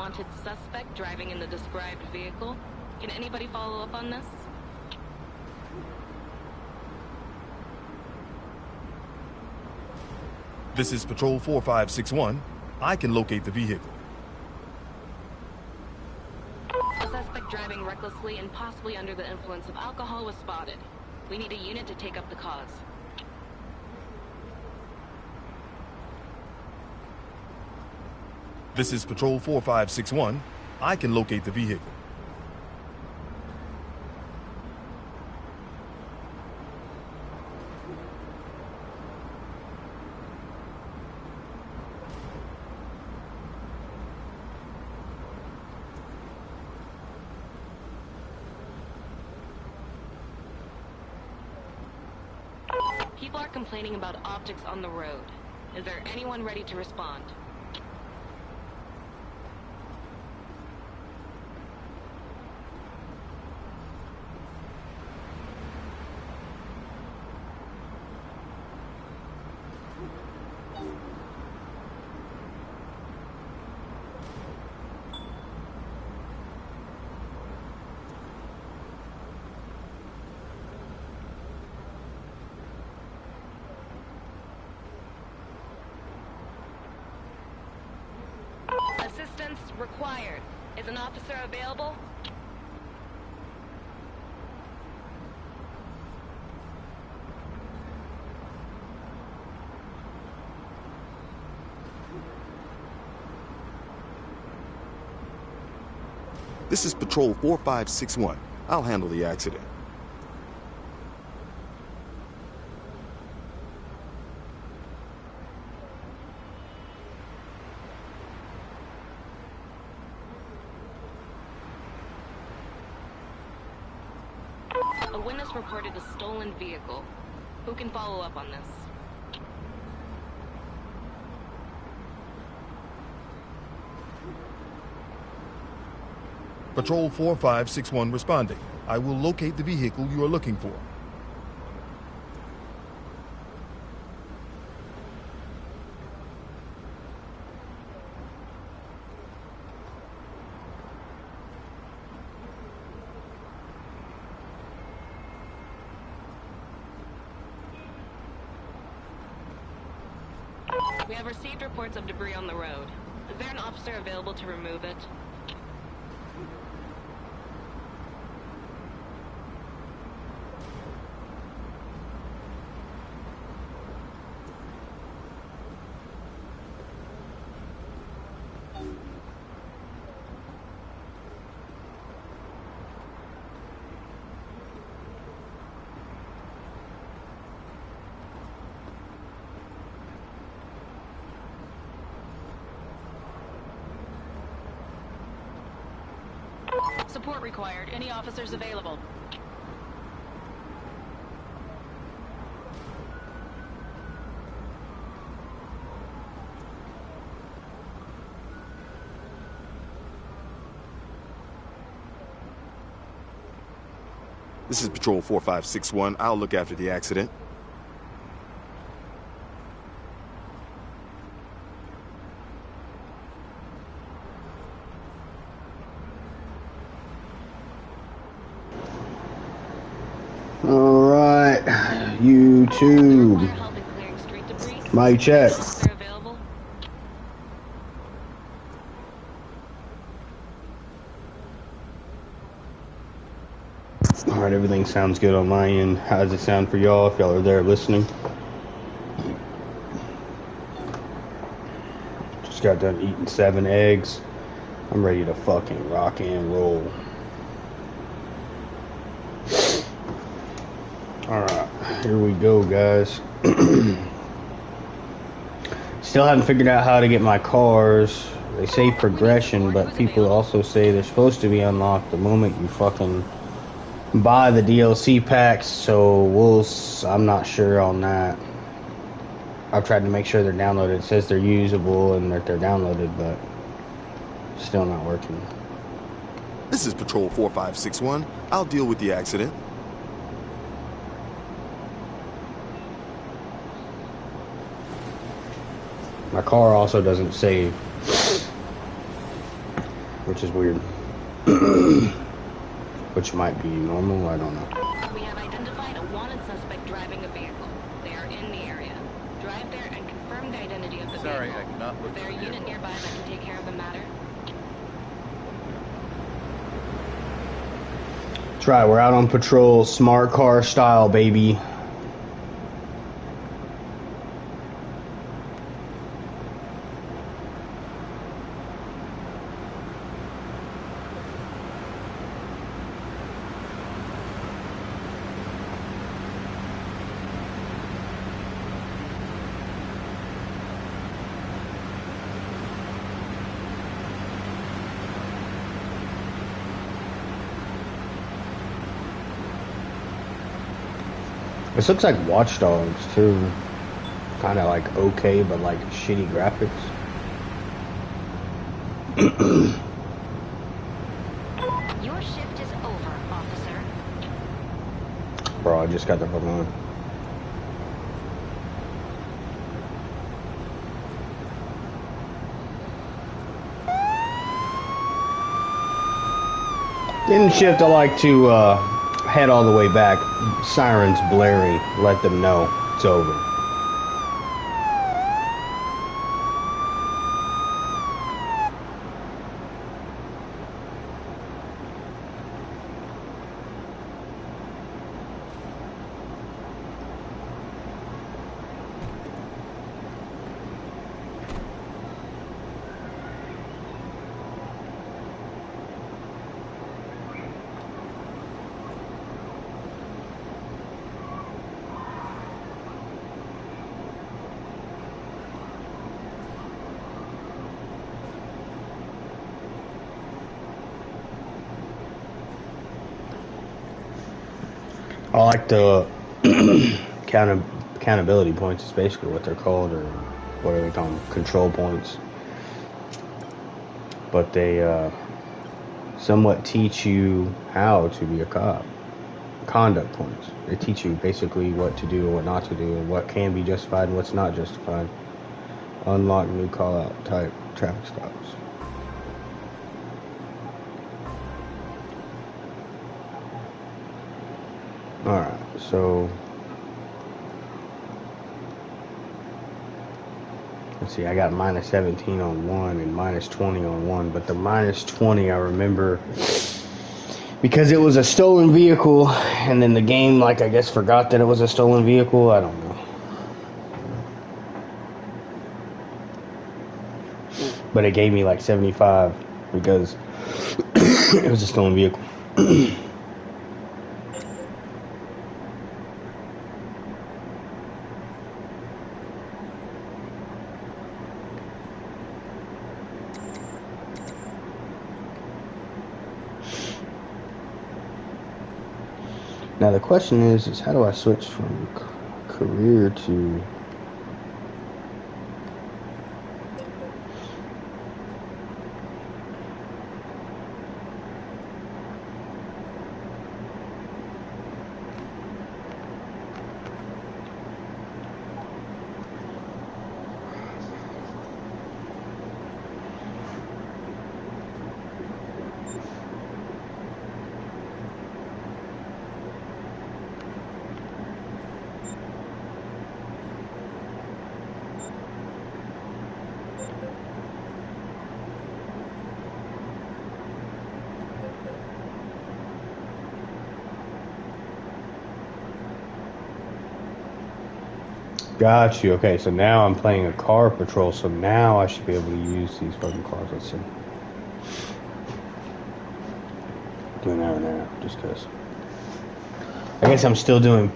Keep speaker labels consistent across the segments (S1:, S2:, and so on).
S1: wanted suspect driving in the described vehicle. Can anybody follow up on this?
S2: This is Patrol 4561. I can locate the vehicle.
S1: A suspect driving recklessly and possibly under the influence of alcohol was spotted. We need a unit to take up the cause.
S2: This is Patrol 4561. I can locate the vehicle.
S1: People are complaining about optics on the road. Is there anyone ready to respond? Assistance required. Is an officer available?
S3: This is Patrol 4561. I'll handle the accident.
S1: A witness reported a stolen vehicle. Who can follow up on this?
S2: Patrol 4561 responding. I will locate the vehicle you are looking for.
S1: We have received reports of debris on the road. Is there an officer available to remove it? Support required. Any officers available?
S3: This is Patrol 4561. I'll look after the accident.
S4: Alright, YouTube. Mic check. Alright, everything sounds good on my end. How does it sound for y'all if y'all are there listening? Just got done eating 7 eggs. I'm ready to fucking rock and roll. Alright, here we go, guys. Still haven't figured out how to get my cars. They say progression, but people also say they're supposed to be unlocked the moment you fucking buy the DLC packs, so I'm not sure on that. I've tried to make sure they're downloaded. It says they're usable and that they're downloaded, but still not working.
S3: This is Patrol 4561. I'll deal with the accident.
S4: My car also doesn't save. which is weird. Which might be normal, I don't know.
S1: We have identified a wanted suspect driving a vehicle. They are in the area. Drive there and confirm the identity of the
S5: Sorry,
S1: vehicle.
S5: I cannot look
S1: Is there a
S5: for the
S1: unit
S5: vehicle.
S1: nearby that can take care of the matter?
S4: Try, we're out on patrol, smart car style, baby. This looks like Watch Dogs too. Kind of like okay, but like shitty graphics.
S6: Your shift is over, officer.
S4: Bro, I just got the fuck on. In shift, I like to head all the way back. Sirens blaring, let them know it's over. I like the accountability points is basically what they're called, or what do they call them? Control points. But they somewhat teach you how to be a cop. Conduct points. They teach you basically what to do and what not to do, and what can be justified and what's not justified. Unlock new call-out type traffic stops. Alright, so let's see, I got minus 17 on one and minus 20 on one, but the minus 20 I remember because it was a stolen vehicle, and then the game, like, I guess forgot that it was a stolen vehicle. I don't know. But it gave me like 75 because it was a stolen vehicle. Now the question is how do I switch from career to... Got you. Okay, so now I'm playing a car patrol, so now I should be able to use these fucking cars. Let's see. Doing that right now, just because. I guess I'm still doing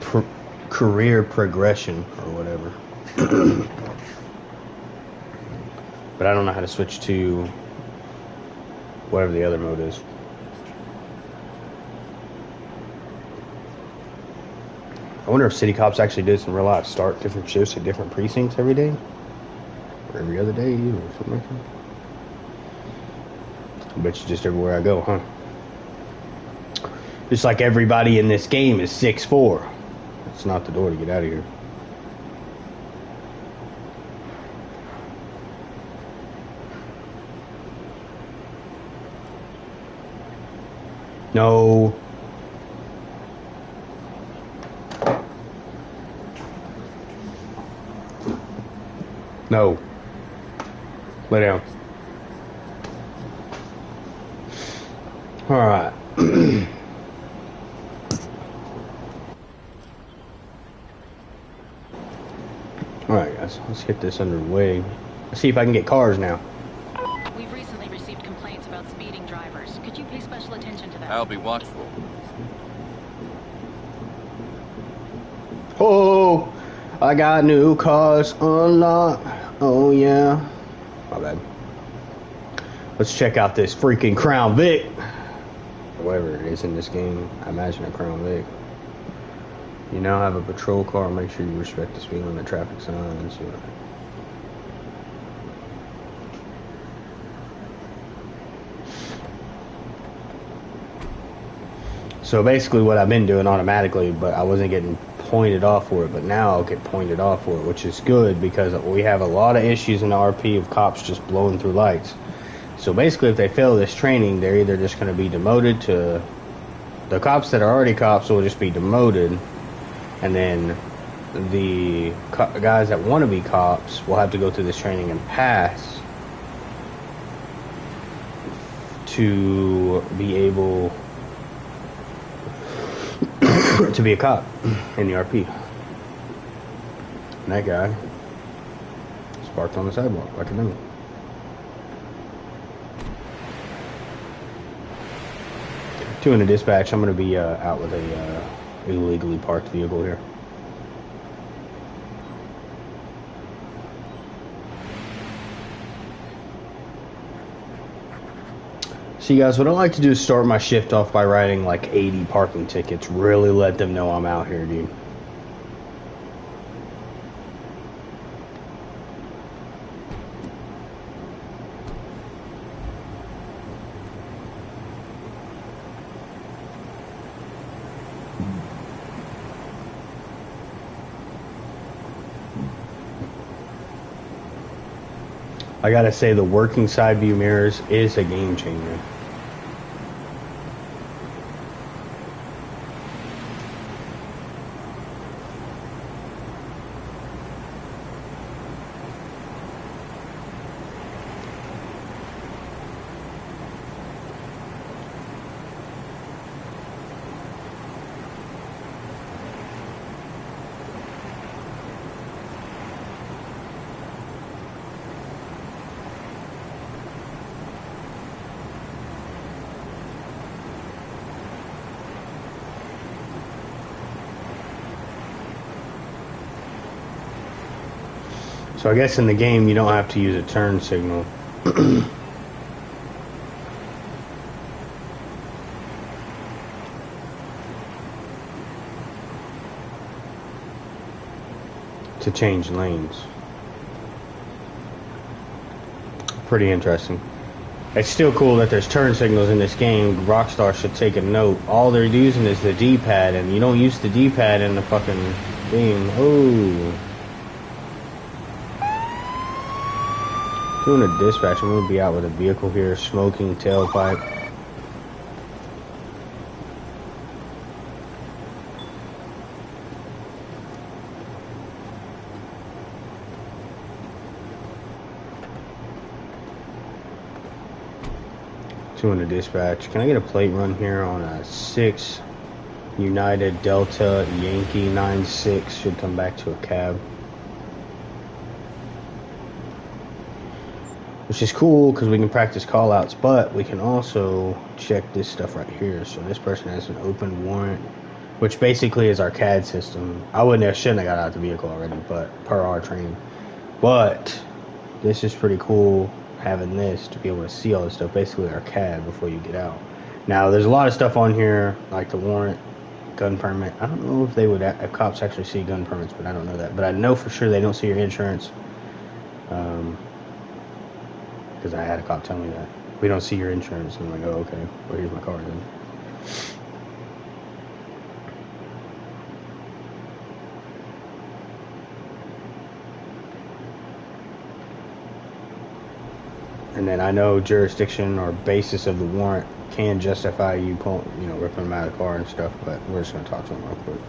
S4: career progression or whatever. But I don't know how to switch to whatever the other mode is. I wonder if city cops actually do this in real life. Start different shifts at different precincts every day? Or every other day or something like that? I bet you just everywhere I go, huh? Just like everybody in this game is 6'4". That's not the door to get out of here. No. No. Lay down. Alright. Alright, guys. Let's get this underway. Let's see if I can get cars now.
S1: We've recently received complaints about speeding drivers. Could you pay special attention to that?
S5: I'll be watchful.
S4: Oh, I got new cars unlocked. Oh, yeah. My bad. Let's check out this freaking Crown Vic. Whatever it is in this game. I imagine a Crown Vic. You now have a patrol car. Make sure you respect the speed limit, traffic signs. So basically what I've been doing automatically, but I wasn't getting pointed off for it, but now I'll get pointed off for it, which is good because we have a lot of issues in the RP of cops just blowing through lights. So basically if they fail this training, they're either just going to be demoted to... The cops that are already cops will just be demoted, and then the guys that want to be cops will have to go through this training and pass to be able to be a cop in the RP. And that guy is parked on the sidewalk like a dummy. Two in the dispatch. I'm going to be out with a illegally parked vehicle here. See guys, what I like to do is start my shift off by writing like 80 parking tickets. Really let them know I'm out here, dude. I gotta say, the working side view mirrors is a game changer. So I guess in the game you don't have to use a turn signal. To change lanes. Pretty interesting. It's still cool that there's turn signals in this game. Rockstar should take a note. All they're using is the D-pad, and you don't use the D-pad in the fucking game. Oh. Doing a dispatch, I'm gonna be out with a vehicle here, smoking tailpipe. Doing a dispatch. Can I get a plate run here on a 6 United Delta Yankee 96? Should come back to a cab. Which is cool because we can practice call outs, but we can also check this stuff right here. So this person has an open warrant, which basically is our CAD system. Shouldn't have got out the vehicle already, but per our training. But this is pretty cool having this to be able to see all this stuff, basically our CAD before you get out. Now there's a lot of stuff on here like the warrant, gun permit. I don't know if cops actually see gun permits, but I don't know that. But I know for sure they don't see your insurance. Because I had a cop tell me that. We don't see your insurance. And I'm like, oh, okay. Well, here's my car then. And then I know jurisdiction or basis of the warrant can justify you pulling, ripping them out of the car and stuff, but we're just going to talk to them real quick.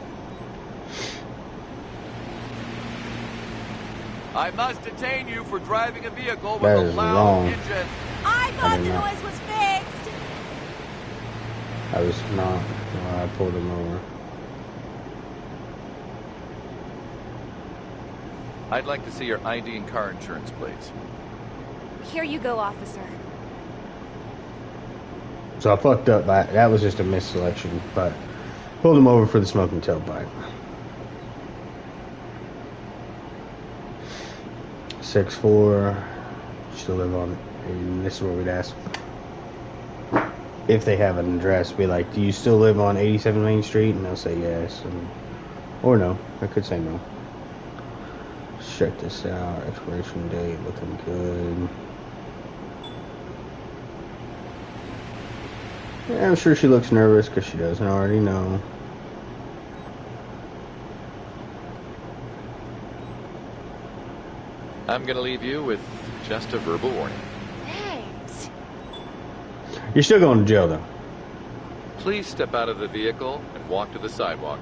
S5: I must detain you for driving a vehicle with
S4: That
S5: a
S4: is
S5: loud
S4: wrong.
S5: engine.
S7: I thought the noise was fixed.
S4: I was not. I pulled him over.
S5: I'd like to see your ID and car insurance, please.
S7: Here you go, officer.
S4: So I fucked up. That was just a misselection, but pulled him over for the smoking tailpipe. 6'4", still live on it. And this is what we'd ask. If they have an address, be like, do you still live on 87 Main Street? And they'll say yes. Or no. I could say no. Let's check this out. Expiration date looking good. Yeah, I'm sure she looks nervous because she doesn't already know.
S5: I'm gonna leave you with just a verbal warning.
S7: Thanks.
S4: You're still going to jail, though.
S5: Please step out of the vehicle and walk to the sidewalk.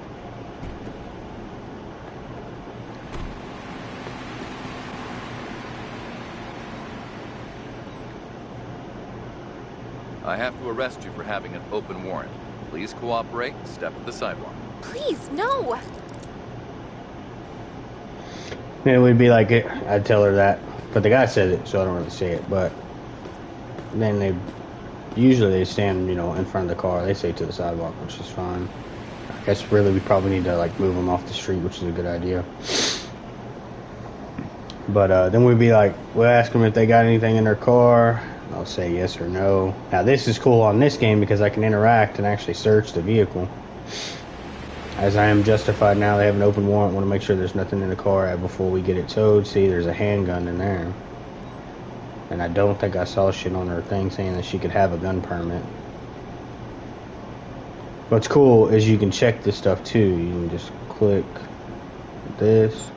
S5: I have to arrest you for having an open warrant. Please cooperate and step to the sidewalk.
S7: Please, no.
S4: And we'd be like, I'd tell her that. But the guy said it, so I don't really say it. But then usually they stand, in front of the car. They say to the sidewalk, which is fine. I guess really we probably need to, move them off the street, which is a good idea. But then we'd be like, we'll ask them if they got anything in their car. I'll say yes or no. Now this is cool on this game because I can interact and actually search the vehicle. As I am justified now, they have an open warrant. Want to make sure there's nothing in the car before we get it towed. See, there's a handgun in there. And I don't think I saw shit on her thing saying that she could have a gun permit. What's cool is you can check this stuff too. You can just click this,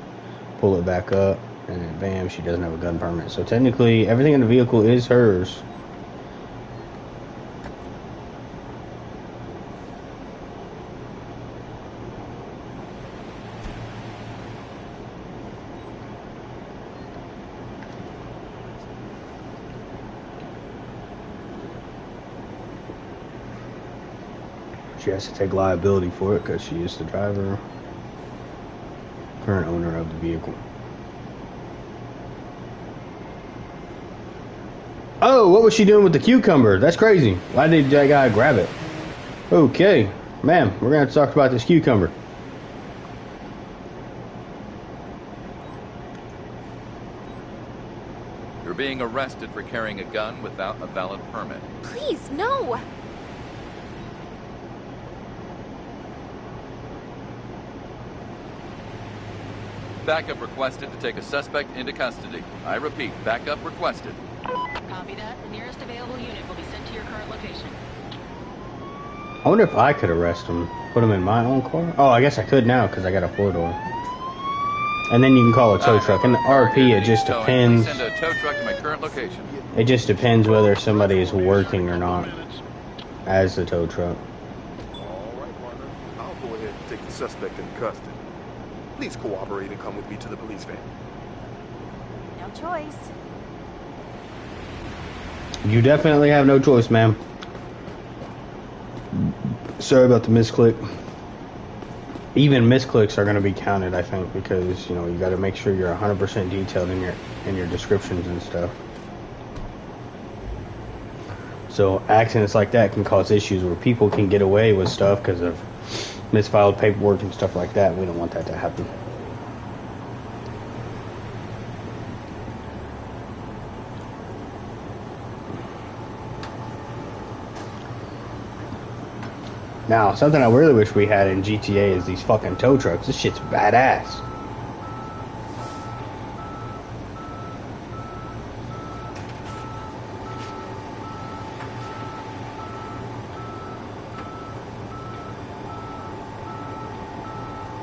S4: pull it back up, and then bam, she doesn't have a gun permit. So technically, everything in the vehicle is hers. She has to take liability for it because she is the driver, current owner of the vehicle. Oh, what was she doing with the cucumber? That's crazy. Why did that guy grab it? Okay, ma'am, we're going to have to talk about this cucumber.
S5: You're being arrested for carrying a gun without a valid permit.
S7: Please, no.
S5: Backup requested to take a suspect into custody. I repeat, backup requested.
S1: Copy that. The nearest available unit will be sent to your current location.
S4: I wonder if I could arrest him. Put him in my own car? Oh, I guess I could now because I got a 4-door. And then you can call a tow truck. And the RP, it just depends.
S5: Send a tow truck to my current location.
S4: It just depends whether somebody is working or not as the tow truck.
S3: All right, partner. I'll go ahead and take the suspect into custody. Please cooperate and come with me to the police van.
S7: No choice.
S4: You definitely have no choice, ma'am. Sorry about the misclick. Even misclicks are going to be counted, I think, because you got to make sure you're 100% detailed in your descriptions and stuff. So accidents like that can cause issues where people can get away with stuff because of misfiled paperwork and stuff like that. We don't want that to happen. Now, something I really wish we had in GTA is these fucking tow trucks. This shit's badass.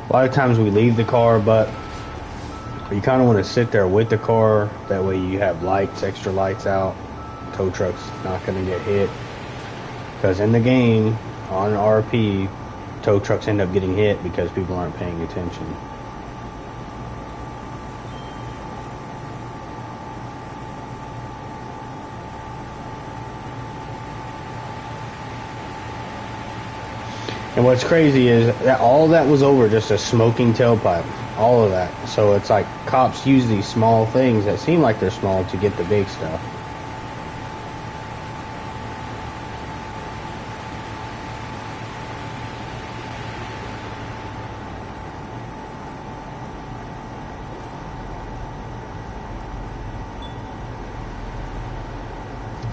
S4: A lot of times we leave the car, but you kind of want to sit there with the car. That way you have lights, extra lights out. tow truck's not going to get hit. Because in the game, on RP, tow trucks end up getting hit because people aren't paying attention. And what's crazy is that all that was over just a smoking tailpipe. All of that. So it's like cops use these small things that seem like they're small to get the big stuff.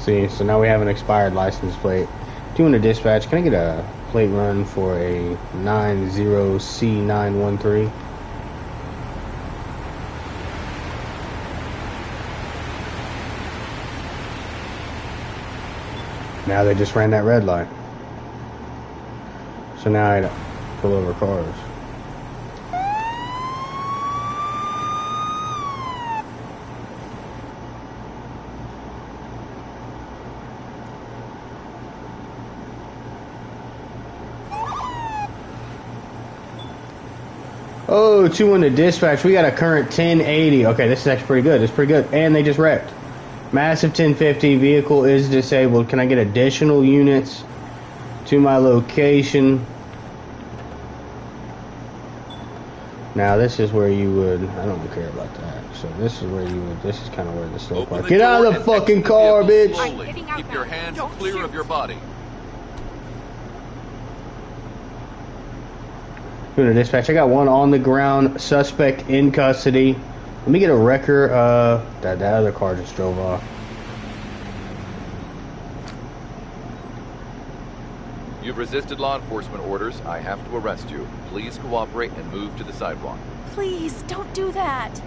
S4: See, so now we have an expired license plate. Doing a dispatch, can I get a plate run for a 90C913? Now they just ran that red light. So now I pull over cars. Oh, 2 in the dispatch. We got a current 1080. Okay, this is actually pretty good. It's pretty good. And they just wrecked. Massive 1050. Vehicle is disabled. Can I get additional units to my location? Now, this is where you would... I don't care about that. So, this is where you would... This is kind of where the slow part... Get out of the fucking car, bitch!
S5: Slowly. Keep your hands clear of your body.
S4: Doing a dispatch. I got one on the ground. Suspect in custody. Let me get a wrecker. That other car just drove off.
S5: You've resisted law enforcement orders. I have to arrest you. Please cooperate and move to the sidewalk.
S7: Please, don't do that.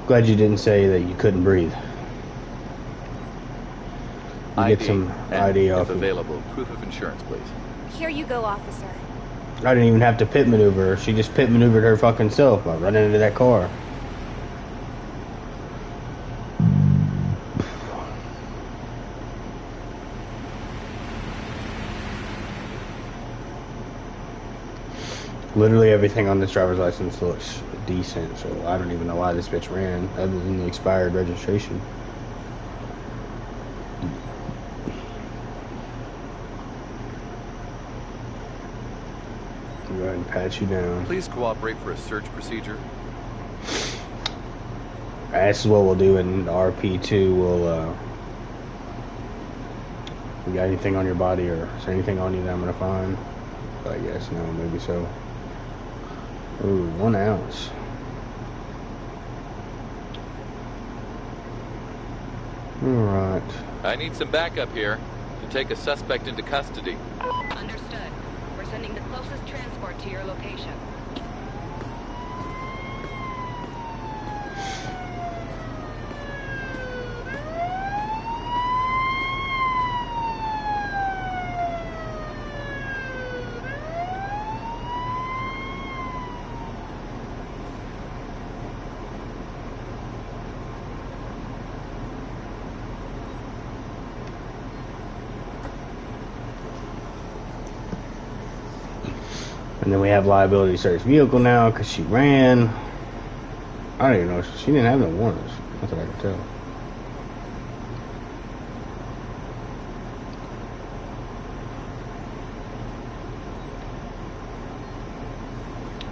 S4: Glad you didn't say that you couldn't breathe. You get some ID off
S5: if available. Proof of insurance, please.
S7: Here you go, officer.
S4: I didn't even have to pit maneuver her. She just pit maneuvered her fucking self by running into that car. Literally everything on this driver's license looks decent, so I don't even know why this bitch ran, other than the expired registration. Go ahead and pat you down.
S5: Please cooperate for a search procedure.
S4: This is what we'll do in RP2. We'll, you got anything on your body, or is there anything on you that I'm gonna find? I guess no, maybe so. Ooh, 1 ounce. Alright.
S5: I need some backup here to take a suspect into custody.
S1: Understood. We're sending the closest transport to your location.
S4: And then we have liability search vehicle now because she ran. I don't even know. She didn't have no warrants. That's what I can tell.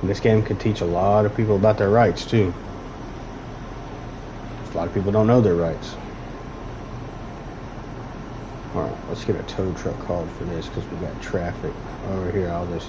S4: And this game could teach a lot of people about their rights too. A lot of people don't know their rights. Alright, let's get a tow truck called for this because we got traffic over here. I'll just...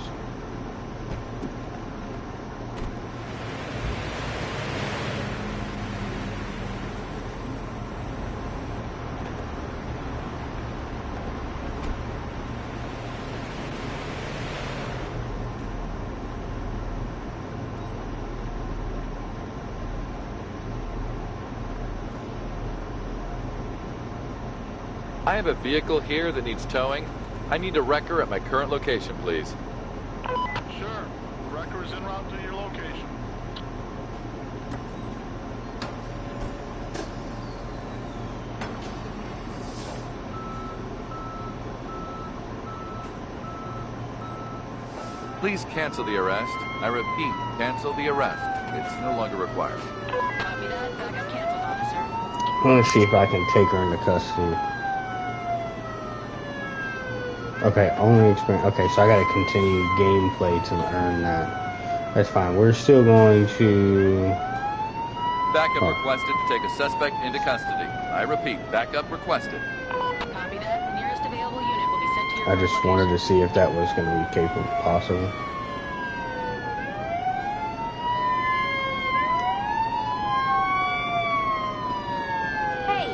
S5: I have a vehicle here that needs towing. I need a wrecker at my current location, please.
S8: Sure. The wrecker is en route to your location.
S5: Please cancel the arrest. I repeat, cancel the arrest. It's no longer required.
S1: Copy that. Backup canceled, officer.
S4: I want to see if I can take her into custody. Okay, only experience. Okay, so I gotta continue gameplay to earn that. That's fine. We're still going to...
S5: Backup requested to take a suspect into custody. I repeat, backup requested.
S1: Copy that. The nearest available unit will be sent to your
S4: I just wanted to see if that was going to be capable, possible.
S7: Hey,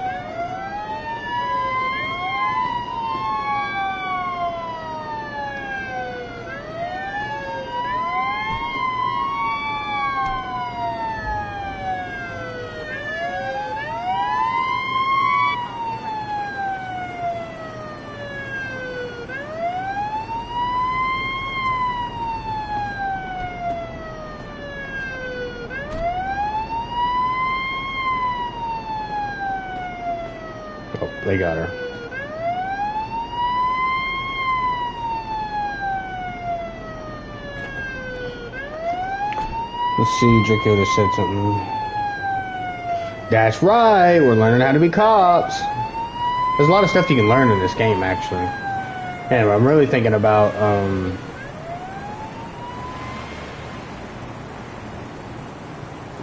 S4: Oh, they got her. Let's see, Draco just said something. That's right, we're learning how to be cops. There's a lot of stuff you can learn in this game, actually. Anyway, I'm really thinking about,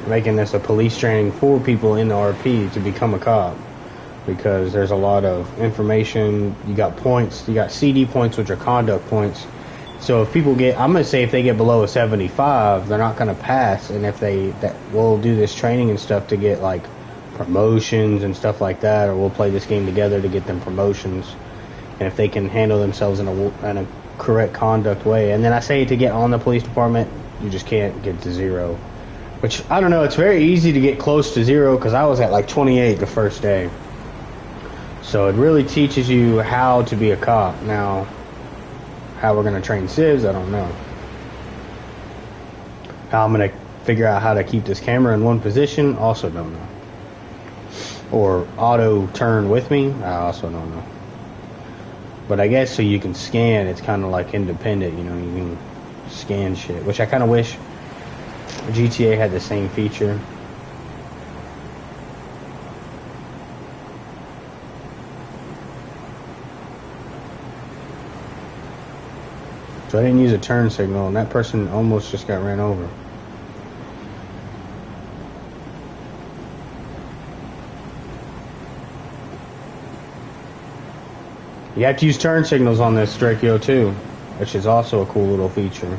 S4: making this a police training for people in the RP to become a cop. Because there's a lot of information. You got points, you got CD points, which are conduct points. So if people get, I'm gonna say if they get below a 75, they're not gonna pass. And if we'll do this training and stuff to get like promotions and stuff like that, or we'll play this game together to get them promotions. And if they can handle themselves in a correct conduct way, and then I say to get on the police department, you just can't get to 0. Which I don't know. It's very easy to get close to 0 because I was at like 28 the first day. So it really teaches you how to be a cop. Now, how we're going to train civs, I don't know. How I'm going to figure out how to keep this camera in one position, also don't know. Or auto turn with me, I also don't know. But I guess so you can scan, it's kind of like independent, you know, you can scan shit. Which I kind of wish GTA had the same feature. So I didn't use a turn signal, and that person almost just got ran over. You have to use turn signals on this Draco too, which is also a cool little feature.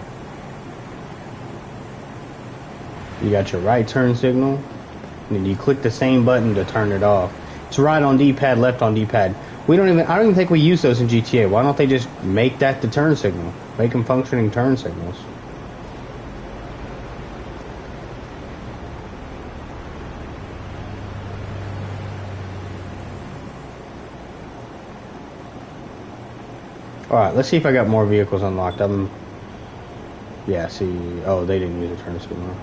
S4: You got your right turn signal, and then you click the same button to turn it off. It's right on D-pad, left on D-pad. I don't even think we use those in GTA. Why don't they just make that the turn signal? Make them functioning turn signals. Alright, let's see if I got more vehicles unlocked. Yeah, see. Oh, they didn't use a turn signal.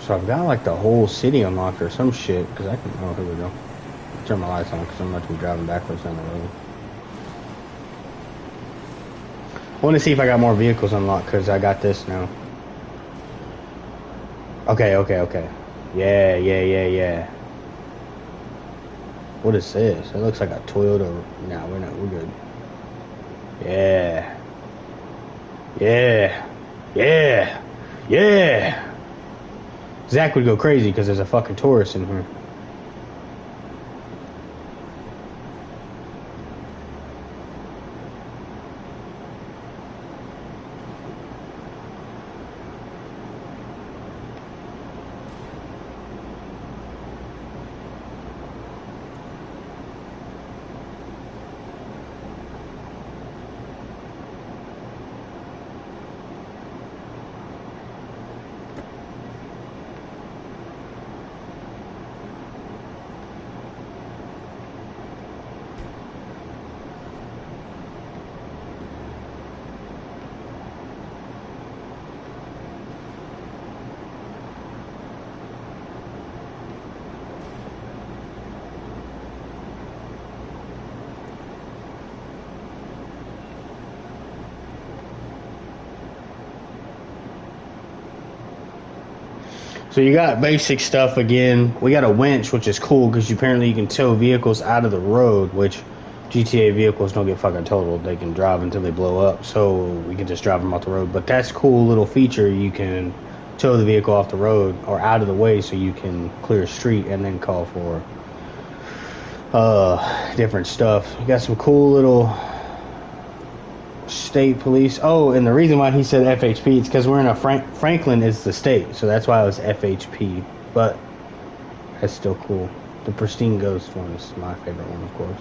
S4: So I've got like the whole city unlocked or some shit. Because I can. Oh, here we go. Turn my lights on because I'm about to be driving backwards down the road. I want to see if I got more vehicles unlocked because I got this now. Okay. Yeah. What is this? It looks like a Toyota. No, we're good. Yeah. Zach would go crazy because there's a fucking tourist in here. So you got basic stuff again. We got a winch, which is cool because apparently you can tow vehicles out of the road, which GTA vehicles don't get fucking totaled. They can drive until they blow up, so we can just drive them off the road. But that's a cool little feature. You can tow the vehicle off the road or out of the way so you can clear a street and then call for different stuff. You got some cool little state police. Oh, and the reason why he said FHP is because we're in a Franklin is the state, so that's why it was FHP. But that's still cool. The Pristine Ghost one is my favorite one, of course.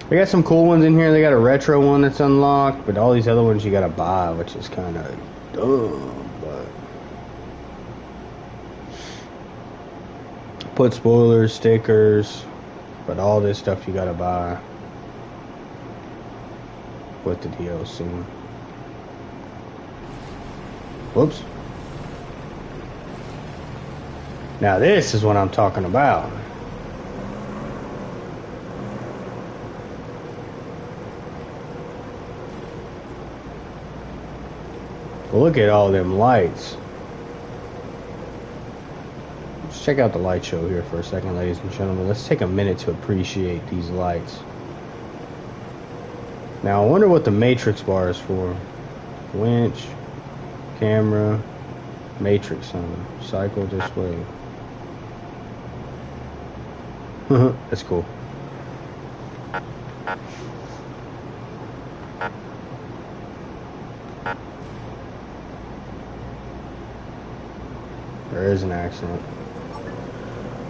S4: They got some cool ones in here. They got a retro one that's unlocked, but all these other ones you gotta buy, which is kind of dumb. But put spoilers, stickers, but all this stuff you gotta buy with the DLC. Whoops. Now this is what I'm talking about. Look at all them lights. Let's check out the light show here for a second, ladies and gentlemen. Let's take a minute to appreciate these lights. Now, I wonder what the matrix bar is for. Winch, camera, matrix on cycle display. That's cool. There is an accident.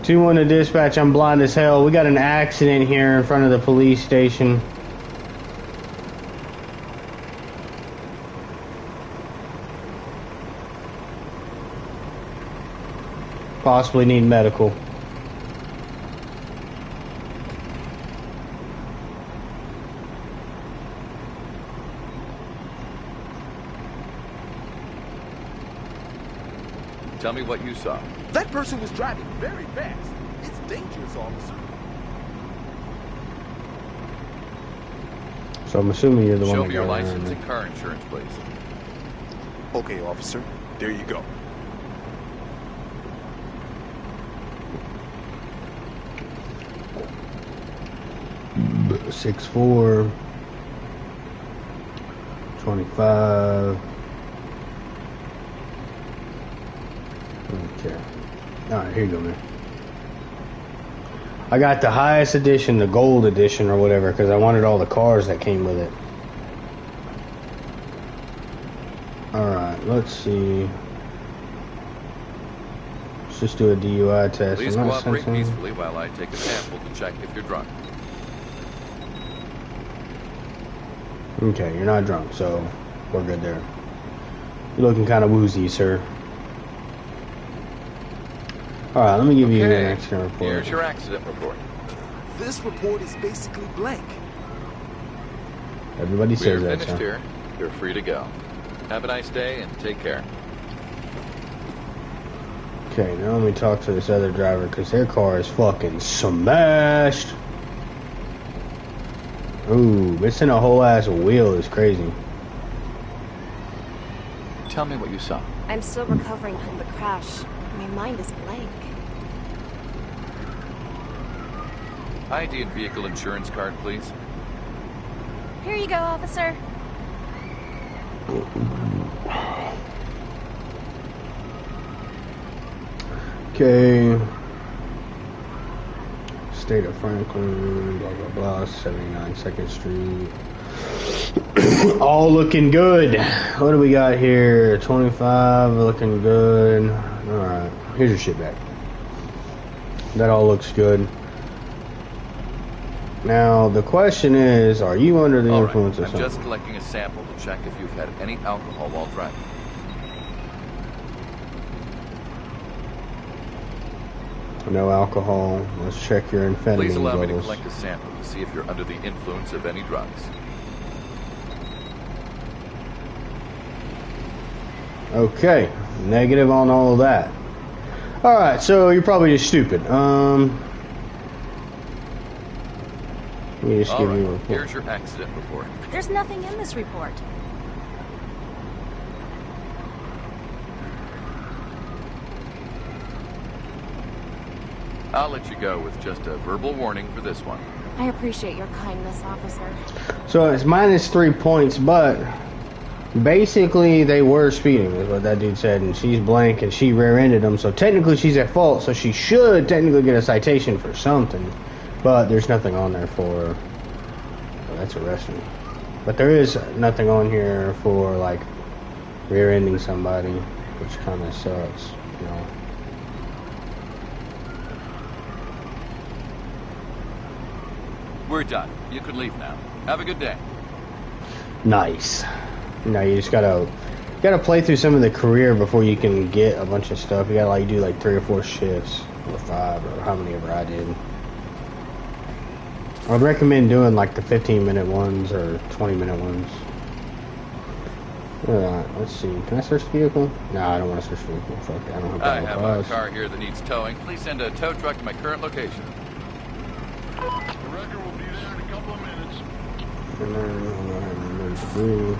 S4: 2-1 to dispatch, I'm blind as hell. We got an accident here in front of the police station. Possibly need medical.
S5: Tell me what you saw.
S3: That person was driving very fast. It's dangerous, officer.
S4: So I'm assuming you're the one
S5: Show
S4: that
S5: me your
S4: got
S5: license
S4: around
S5: and car insurance, please.
S3: Okay, officer. There you go.
S4: there. 6'4", 25. Okay. Alright, here you go, man. I got the highest edition, the gold edition or whatever, because I wanted all the cars that came with it. Alright, let's see. Let's just do a DUI test.
S5: Please
S4: I'm not
S5: cooperate
S4: sensing-
S5: peacefully while I take a sample to check if you're drunk.
S4: Okay, you're not drunk, so we're good there. You're looking kind of woozy, sir. Alright, let me give you an accident report.
S5: Here's your accident report.
S3: This report is basically blank.
S4: Everybody says
S5: We're
S4: that,
S5: finished
S4: so.
S5: here. You're free to go. Have a nice day and take care.
S4: Okay, now let me talk to this other driver, because their car is fucking smashed. Ooh, missing a whole ass wheel is crazy.
S5: Tell me what you saw.
S7: I'm still recovering from the crash. My mind is blank.
S5: ID and vehicle insurance card, please.
S7: Here you go, officer.
S4: Okay. State of Franklin, blah, blah, blah, 79 2nd Street. All looking good. What do we got here? 25, looking good. Alright, here's your shit back. That all looks good. Now, the question is, are you under the
S5: All
S4: influence
S5: right.
S4: of
S5: I'm
S4: something?
S5: just collecting a sample to check if you've had any alcohol while driving.
S4: No alcohol. Let's check your amphetamine
S5: Please allow me to
S4: levels.
S5: collect a sample to see if you're under the influence of any drugs.
S4: Okay, negative on all of that. Alright, so you're probably just stupid. Let me just
S5: All
S4: give
S5: right,
S4: you a report.
S5: here's your accident report.
S6: There's nothing in this report.
S5: I'll let you go with just a verbal warning for this one.
S7: I appreciate your kindness, officer.
S4: So it's minus 3 points, but basically they were speeding, is what that dude said, and she's blank and she rear-ended them, so technically she's at fault, so she should technically get a citation for something, but there's nothing on there for, well, that's arresting. But there is nothing on here for, like, rear-ending somebody, which kind of sucks, you know.
S5: We're done. You can leave now. Have a good day.
S4: Nice. No, you just gotta play through some of the career before you can get a bunch of stuff. You gotta like do like 3 or 4 shifts, or 5, or how many ever I did. I would recommend doing like the 15-minute ones or 20-minute ones. Alright, let's see. Can I search the vehicle? No, I don't want to search the vehicle. Fuck it, I don't have
S5: I
S4: that
S5: have
S4: clause.
S5: a car here that needs towing. Please send a tow truck to my current location.
S8: The wrecker will be there in a couple of minutes.
S4: And then I'm gonna have to do.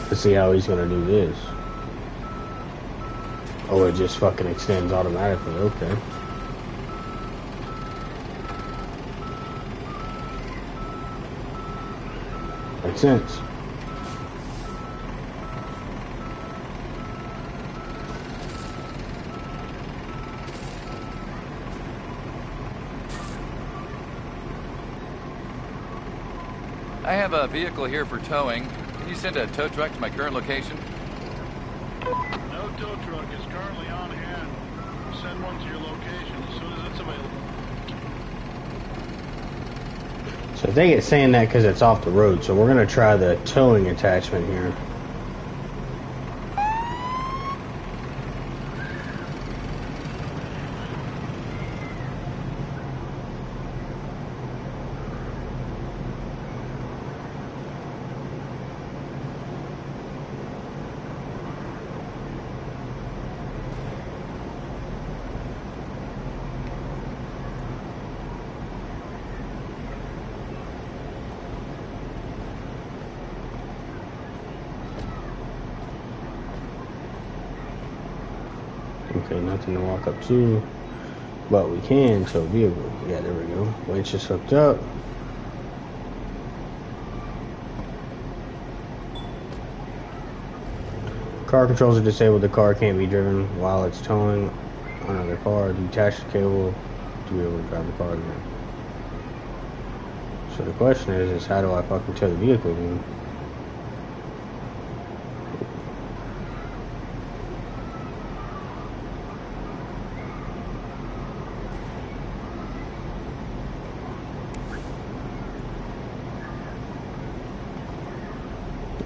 S4: Let's see how he's gonna do this. Oh, it just fucking extends automatically. Okay. Makes sense.
S5: I have a vehicle here for towing. Can you send a tow truck to my current location?
S8: No tow truck is currently on hand. We'll send one to your location as soon as it's available.
S4: So I think it's saying that because it's off the road. So we're gonna try the towing attachment here. Okay, nothing to walk up to, but we can tow vehicle. Yeah, there we go. Winch is hooked up. Car controls are disabled. The car can't be driven while it's towing another car. Detach the cable to be able to drive the car again. So the question is how do I fucking tow the vehicle again?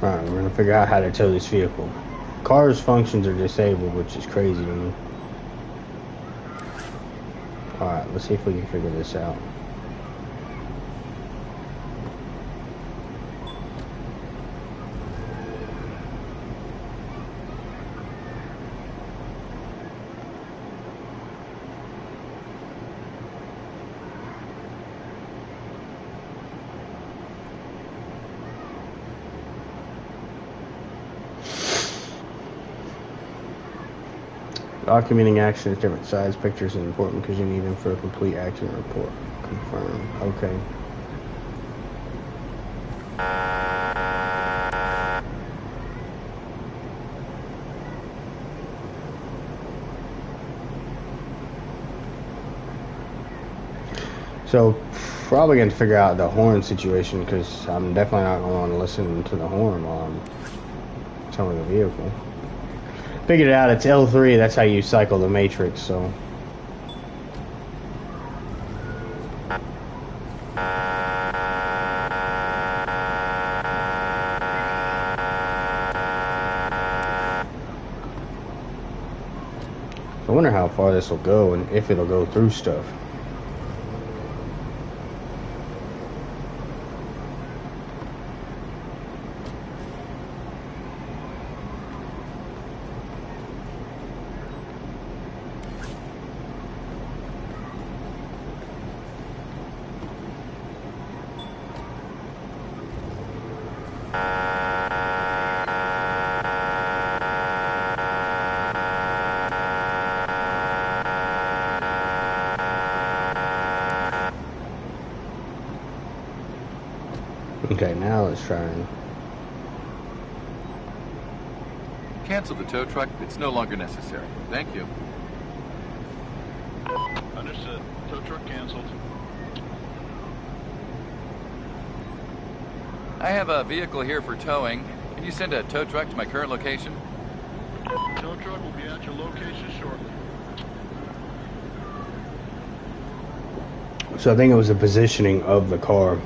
S4: Alright, we're gonna figure out how to tow this vehicle. Car's functions are disabled, which is crazy to me. Alright, let's see if we can figure this out. Documenting actions, different size pictures is important because you need them for a complete accident report. Confirm. Okay. So, probably going to figure out the horn situation because I'm definitely not going to want to listen to the horn while I'm towing the vehicle. Figured it out, it's L3, that's how you cycle the matrix, so. So wonder how far this will go and if it'll go through stuff. Okay, now let's try and...
S5: Cancel the tow truck. It's no longer necessary. Thank you.
S8: Understood. Tow truck canceled.
S5: I have a vehicle here for towing. Can you send a tow truck to my current location?
S8: Tow truck will be at your location shortly.
S4: So I think it was the positioning of the car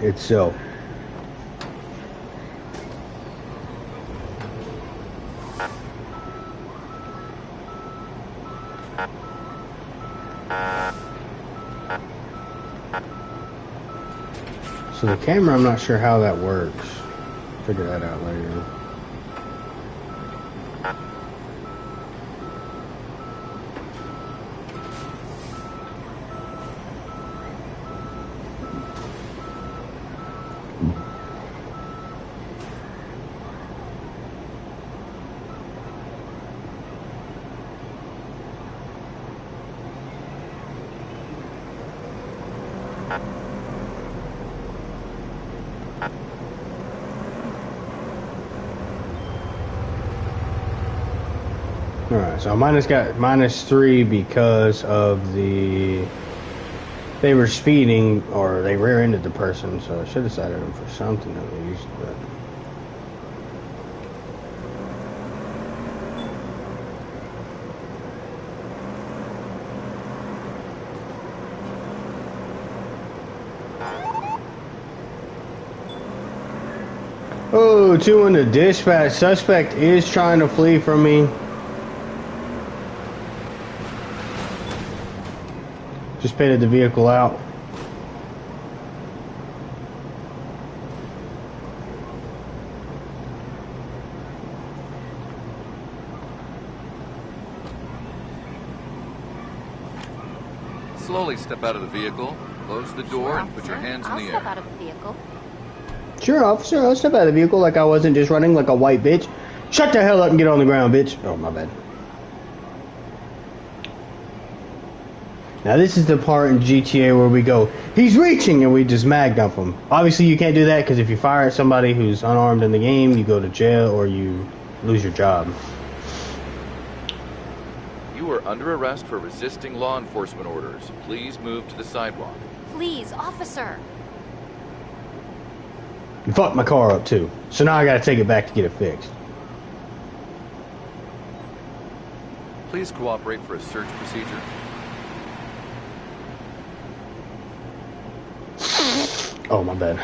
S4: itself. So the camera, I'm not sure how that works. Figure that out later. Alright, so I got -3 because of the... They were speeding, or they rear-ended the person, so I should have cited them for something at least, but... Oh, 2 in the dispatch. Suspect is trying to flee from me. Just pitted the vehicle out.
S5: Slowly step out of the vehicle, close the door, and put your hands in the air.
S6: I'll step out of the vehicle.
S4: Sure, officer. I'll step out of the vehicle like I wasn't just running like a white bitch. Shut the hell up and get on the ground, bitch. Oh, my bad. Now this is the part in GTA where we go, he's reaching, and we just mag dump him. Obviously you can't do that because if you fire at somebody who's unarmed in the game, you go to jail or you lose your job.
S5: You are under arrest for resisting law enforcement orders. Please move to the sidewalk.
S6: Please, officer.
S4: You fucked my car up too, so now I gotta take it back to get it fixed.
S5: Please cooperate for a search procedure.
S4: Oh, my bad.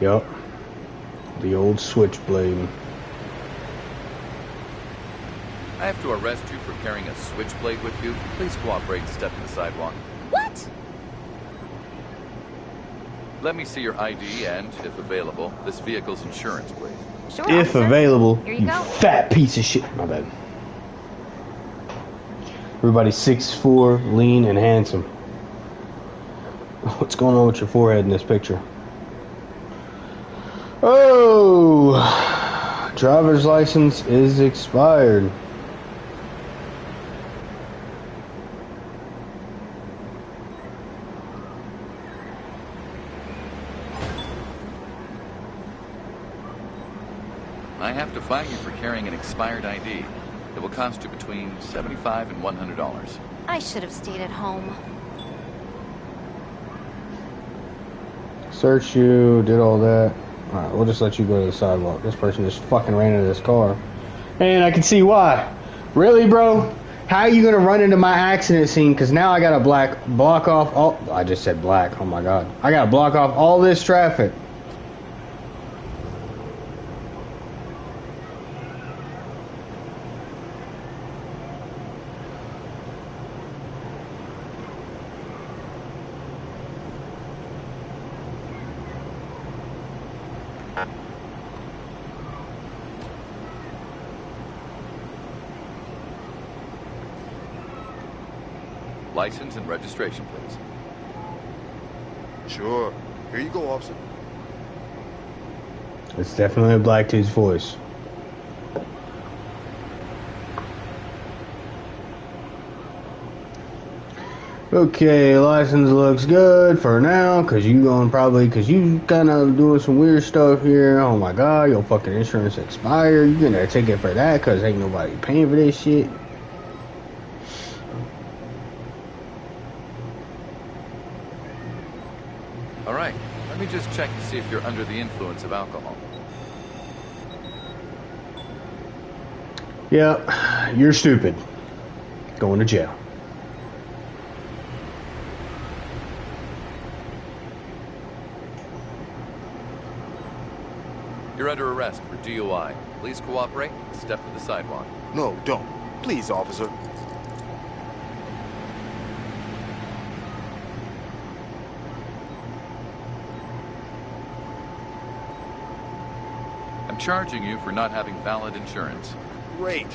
S4: Yup. The old switchblade.
S5: I have to arrest you for carrying a switchblade with you. Please cooperate and step to the sidewalk.
S6: What?
S5: Let me see your ID and, if available, this vehicle's insurance, please.
S6: Sure,
S4: If
S6: officer.
S4: available,
S6: Here you go.
S4: fat piece of shit. My bad. Everybody's 6'4", lean, and handsome. What's going on with your forehead in this picture? Oh! Driver's license is expired.
S5: I have to fine you for carrying an expired ID. It will cost you between $75 and $100.
S6: I should have stayed at home.
S4: Search you, did all that. Alright, we'll just let you go to the sidewalk. This person just fucking ran into this car. And I can see why. Really, bro? How are you gonna run into my accident scene? Because now I gotta block off all... I just said black. Oh my god. I gotta block off all this traffic.
S5: License and registration, please.
S3: Sure. Here you go, officer.
S4: It's definitely a Black Dude's voice. Okay, license looks good for now, cause you kind of doing some weird stuff here. Oh my god, your fucking insurance expired. You getting a ticket for that, cause ain't nobody paying for this shit.
S5: All right, let me just check to see if you're under the influence of alcohol.
S4: Yeah, you're stupid. Going to jail.
S5: You're under arrest for DUI. Please cooperate and step to the sidewalk.
S3: No, don't. Please, officer.
S5: I'm charging you for not having valid insurance.
S3: Great.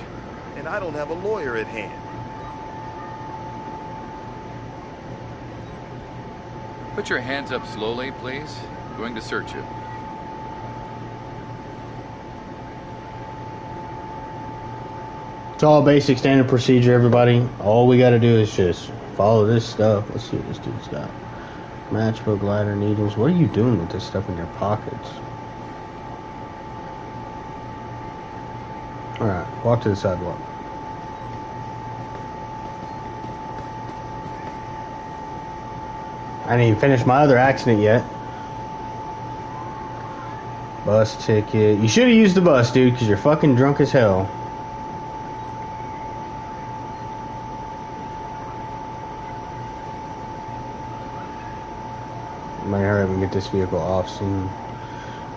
S3: And I don't have a lawyer at hand.
S5: Put your hands up slowly, please. I'm going to search you.
S4: It's all basic standard procedure, everybody. All we gotta do is just follow this stuff. Let's see what this dude's got. Matchbook, lighter, needles. What are you doing with this stuff in your pockets? Alright, walk to the sidewalk. I didn't even finish my other accident yet. Bus ticket. You should have used the bus, dude, because you're fucking drunk as hell. Might hurry up and get this vehicle off scene.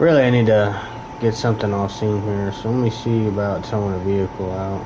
S4: Really, I need to get something off scene here, so let me see about towing a vehicle out.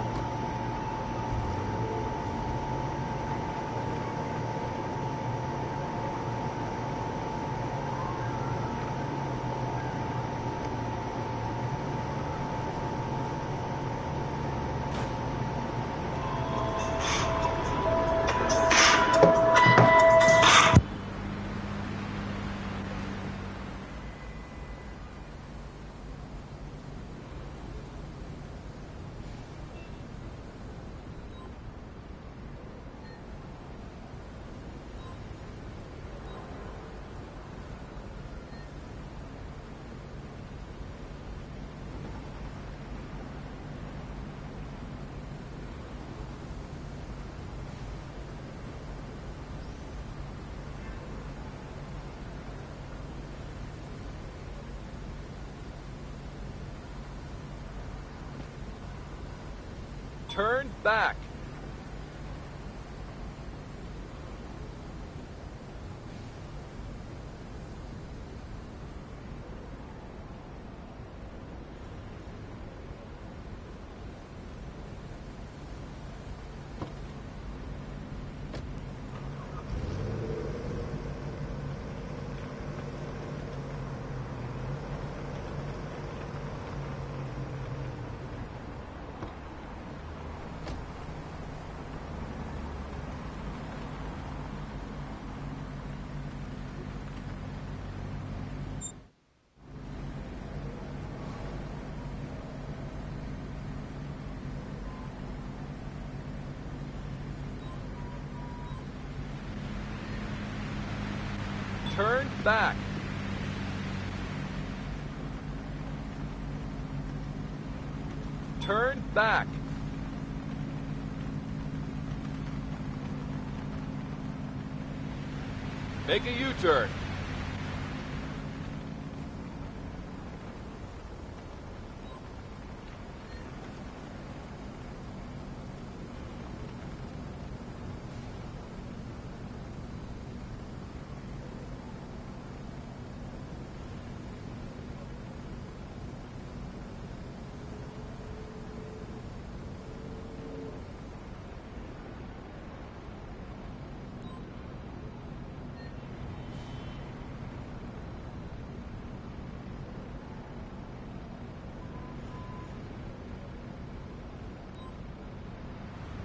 S5: Turn back. Turn back. Turn back. Make a U-turn.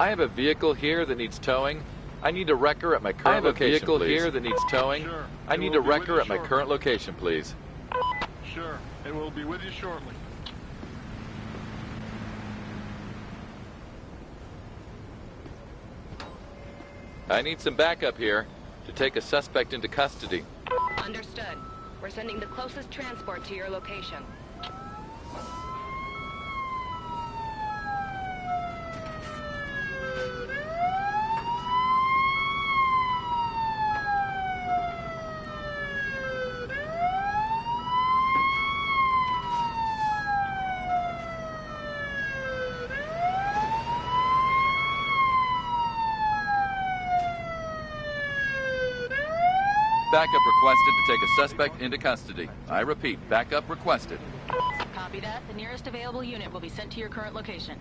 S5: I have a vehicle here that needs towing. I need a wrecker at my
S9: I have
S5: current
S9: a
S5: location,
S9: vehicle
S5: please.
S9: here that needs towing.
S8: Sure.
S9: I
S8: It
S9: need
S8: will
S9: a
S8: be with
S9: wrecker
S8: you
S9: at my
S8: shortly.
S9: current location, please.
S8: Sure. It will be with you shortly.
S9: I need some backup here to take a suspect into custody.
S1: Understood. We're sending the closest transport to your location.
S5: Backup requested to take a suspect into custody. I repeat, backup requested.
S10: Copy that. The nearest available unit will be sent to your current location.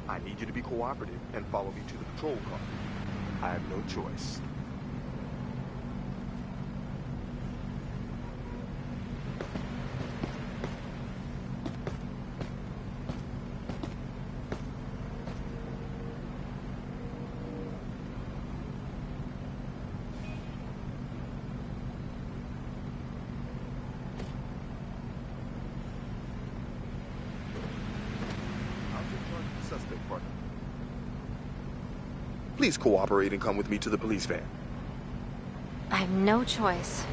S3: I need you to be cooperative and follow me to the patrol car. I have no choice. Suspect partner. Please cooperate and come with me to the police van.
S7: I have no choice.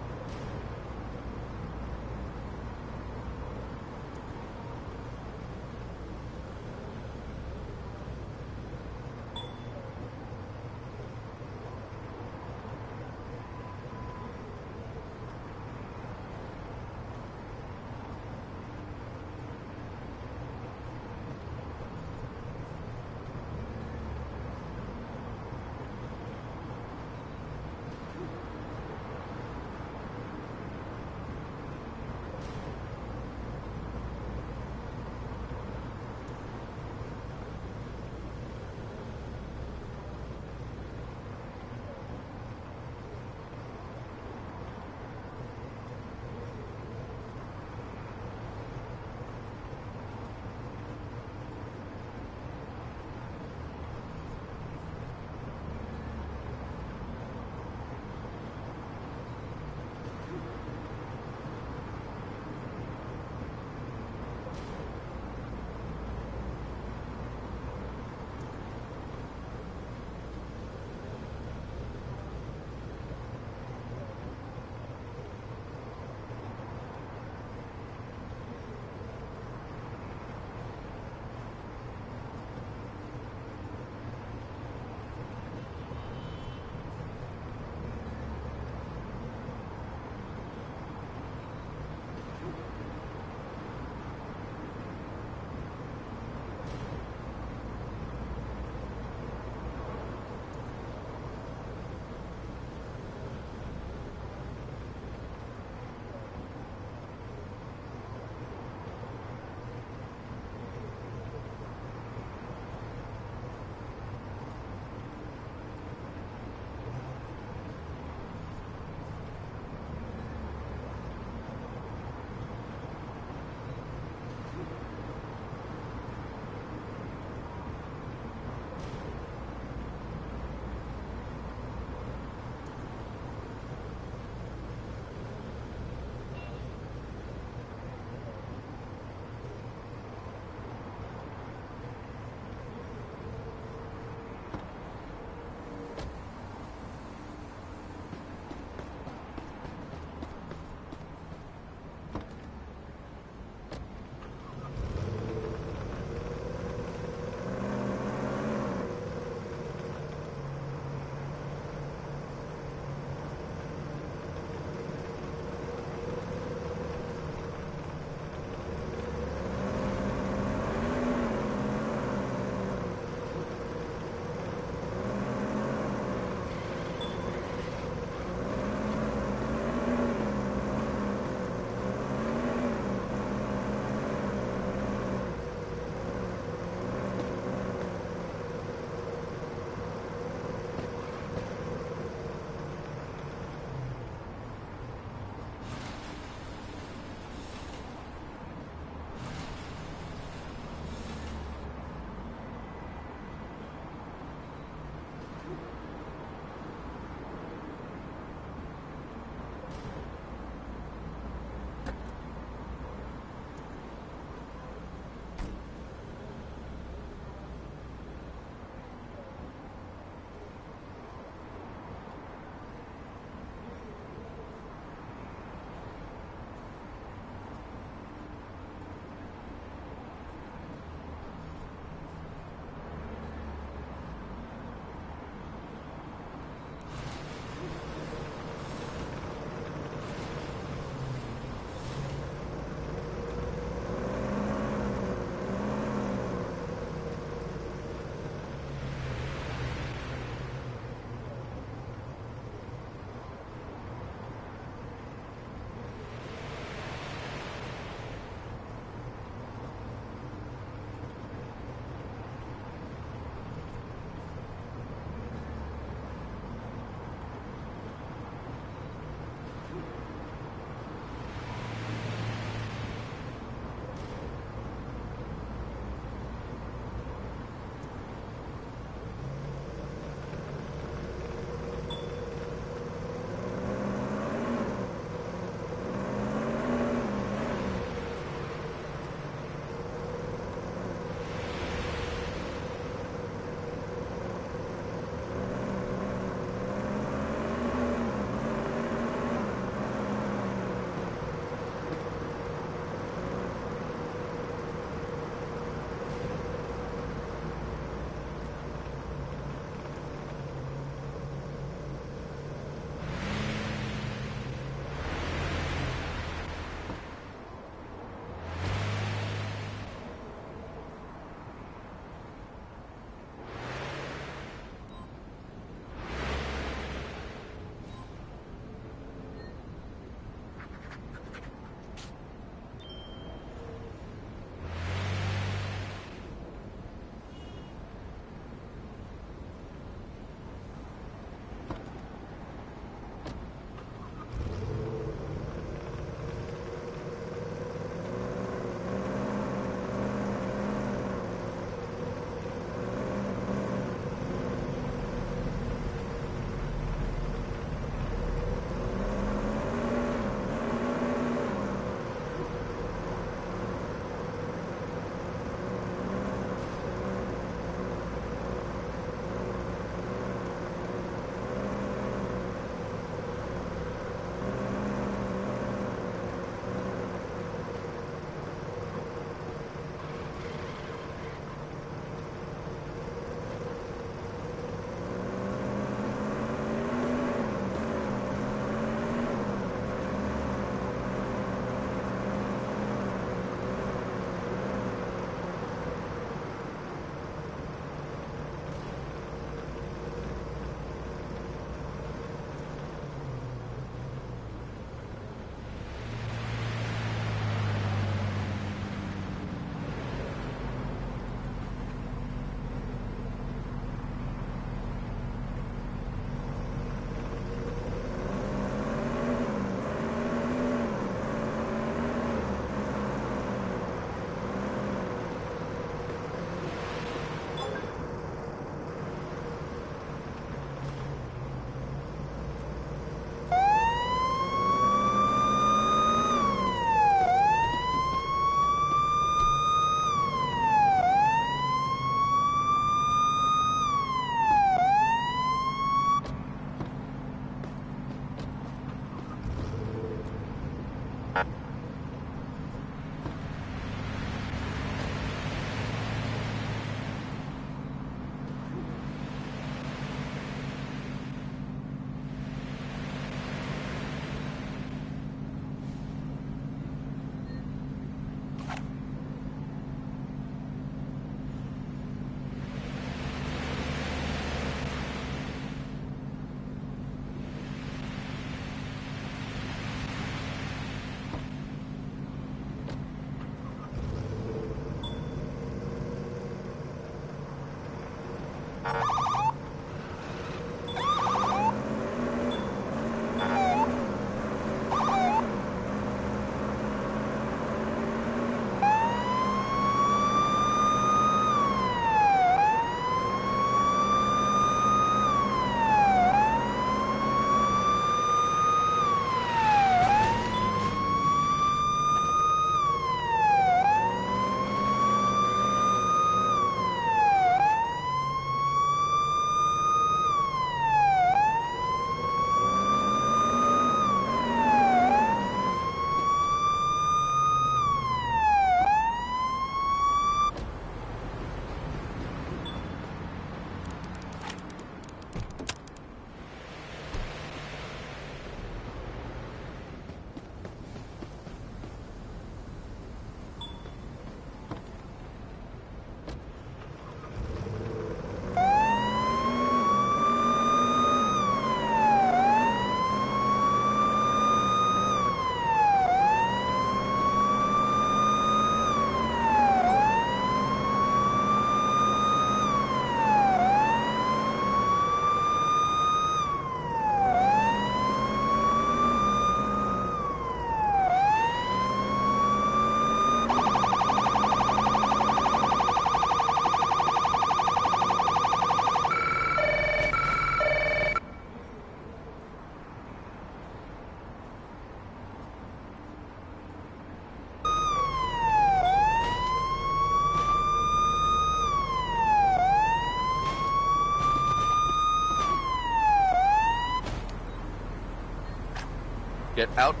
S5: Get out of